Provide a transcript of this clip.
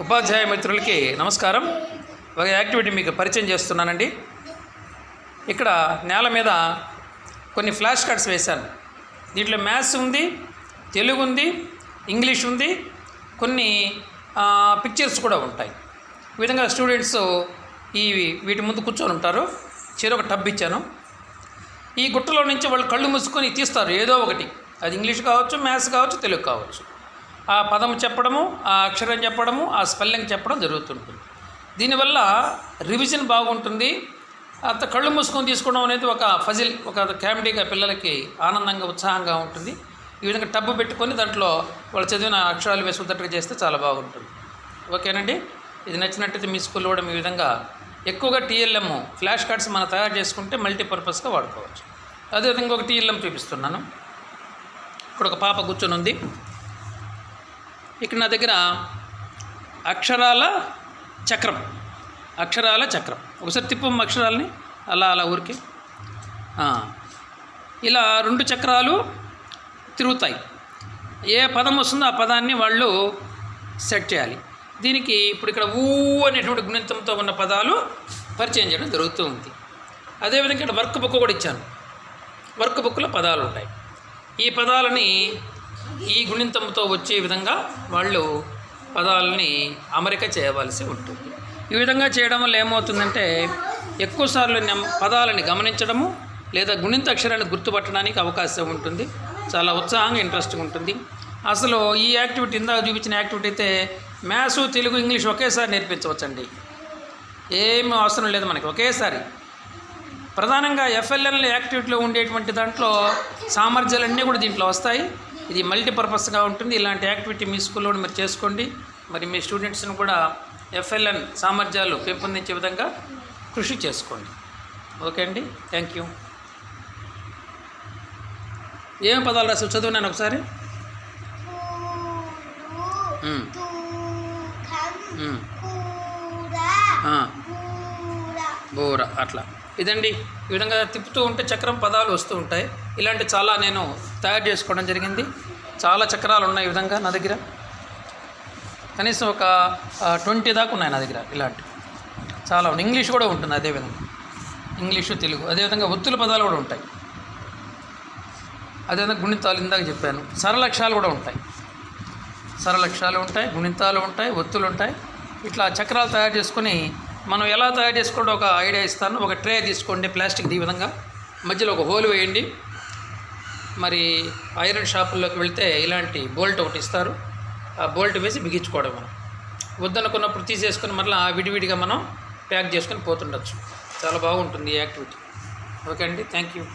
ఉపాధ్యాయ మిత్రులకి నమస్కారం. ఒక యాక్టివిటీ మీకు పరిచయం చేస్తున్నానండి. ఇక్కడ నేల మీద కొన్ని ఫ్లాష్ కార్డ్స్ వేశాను. దీంట్లో మ్యాథ్స్ ఉంది, తెలుగు ఉంది, ఇంగ్లీష్ ఉంది, కొన్ని పిక్చర్స్ కూడా ఉంటాయి. ఈ విధంగా స్టూడెంట్స్ వీటి ముందు కూర్చొని ఉంటారు. ఒక టబ్ ఇచ్చాను. ఈ గుట్టలో నుంచి వాళ్ళు కళ్ళు మూసుకొని తీస్తారు ఏదో ఒకటి. అది ఇంగ్లీష్ కావచ్చు, మ్యాథ్స్ కావచ్చు, తెలుగు కావచ్చు. ఆ పదం చెప్పడము, ఆ అక్షరం చెప్పడము, ఆ స్పెల్లింగ్ చెప్పడం జరుగుతుంటుంది. దీనివల్ల రివిజన్ బాగుంటుంది. అంత కళ్ళు మూసుకొని తీసుకోవడం అనేది ఒక ఫజిల్, ఒక కామెడీగా పిల్లలకి ఆనందంగా, ఉత్సాహంగా ఉంటుంది. ఈ విధంగా టబ్బు పెట్టుకొని దాంట్లో వాళ్ళు చదివిన అక్షరాలు వేసుకున్నట్టుగా చేస్తే చాలా బాగుంటుంది. ఓకేనండి. ఇది నచ్చినట్టయితే మీ స్కూల్లో కూడా ఈ విధంగా ఎక్కువగా టీఎల్ఎం ఫ్లాష్ కార్డ్స్ మనం తయారు చేసుకుంటే మల్టీపర్పస్గా వాడుకోవచ్చు. అదేవిధంగా ఒక టీఎల్ఎం చూపిస్తున్నాను. ఇక్కడ ఒక పాప కూర్చొని ఉంది. ఇక్కడ నా దగ్గర అక్షరాల చక్రం ఒకసారి తిప్పం అక్షరాలని అలా ఊరికి ఇలా 2 చక్రాలు తిరుగుతాయి. ఏ పదం వస్తుందో ఆ పదాన్ని వాళ్ళు సెట్ చేయాలి. దీనికి ఇప్పుడు ఇక్కడ ఊ అనేటువంటి గుణితంతో ఉన్న పదాలు పరిచయం చేయడం జరుగుతూ ఉంది. అదేవిధంగా ఇక్కడ వర్క్ బుక్ కూడా ఇచ్చాను. వర్క్ బుక్లో పదాలు ఉంటాయి. ఈ పదాలని ఈ గుణితంతో వచ్చే విధంగా వాళ్ళు పదాలని అమరిక చేయవలసి ఉంటుంది. ఈ విధంగా చేయడం వల్ల ఏమవుతుందంటే ఎక్కువసార్లు పదాలని గమనించడము లేదా గుణిత అక్షరాన్ని గుర్తుపట్టడానికి అవకాశం ఉంటుంది. చాలా ఉత్సాహంగా, ఇంట్రెస్టింగ్ ఉంటుంది. అసలు ఈ యాక్టివిటీ ఇందాక చూపించిన యాక్టివిటీ అయితే మ్యాథ్స్, తెలుగు, ఇంగ్లీష్ ఒకేసారి నేర్పించవచ్చండి. ఏమీ అవసరం లేదు మనకి. ఒకేసారి ప్రధానంగా ఎఫ్ఎల్ఎన్ యాక్టివిటీలో ఉండేటువంటి దాంట్లో సామర్థ్యాలన్నీ కూడా దీంట్లో వస్తాయి. ఇది మల్టీపర్పస్గా ఉంటుంది. ఇలాంటి యాక్టివిటీ మీ స్కూల్లో మీరు చేసుకోండి. మరి మీ స్టూడెంట్స్ని కూడా ఎఫ్ఎల్ఎన్ సామర్థ్యాలు పెంపొందించే విధంగా కృషి చేసుకోండి. ఓకే అండి, థ్యాంక్ యూ. ఏం పదాలు రాసి చదువున్నాను ఒకసారి. బూర అట్లా ఇదండి. ఈ విధంగా తిప్పుతూ ఉంటే చక్రం పదాలు వస్తూ ఉంటాయి. ఇలాంటి చాలా నేను తయారు చేసుకోవడం జరిగింది. చాలా చక్రాలు ఉన్నాయి ఈ విధంగా నా దగ్గర. కనీసం ఒక 20 దాకా ఉన్నాయి నా దగ్గర. ఇలాంటి చాలా ఉన్నాయి. ఇంగ్లీష్ కూడా ఉంటుంది అదేవిధంగా, ఇంగ్లీషు, తెలుగు. అదేవిధంగా ఒత్తుల పదాలు కూడా ఉంటాయి. అదేవిధంగా గుణితాలు ఇందాక చెప్పాను. సరళక్షరాలు కూడా ఉంటాయి. సరళక్షరాలు ఉంటాయి, గుణితాలు ఉంటాయి, ఒత్తులు ఉంటాయి. ఇట్లా చక్రాలు తయారు చేసుకొని మనం ఎలా తయారు చేసుకోవడం ఒక ఐడియా ఇస్తాను. ఒక ట్రే తీసుకోండి, ప్లాస్టిక్. ఈ విధంగా మధ్యలో ఒక హోల్ వేయండి. మరి ఐరన్ షాపుల్లోకి వెళ్తే ఇలాంటి బోల్ట్ ఒకటి ఇస్తారు. ఆ బోల్ట్ వేసి బిగించుకోవడం. మనం వద్దనుకున్నప్పుడు తీసేసుకొని మళ్ళీ విడివిడిగా మనం ప్యాక్ చేసుకొని పోతుండొచ్చు. చాలా బాగుంటుంది ఈ యాక్టివిటీ. ఓకే అండి, థ్యాంక్ యూ.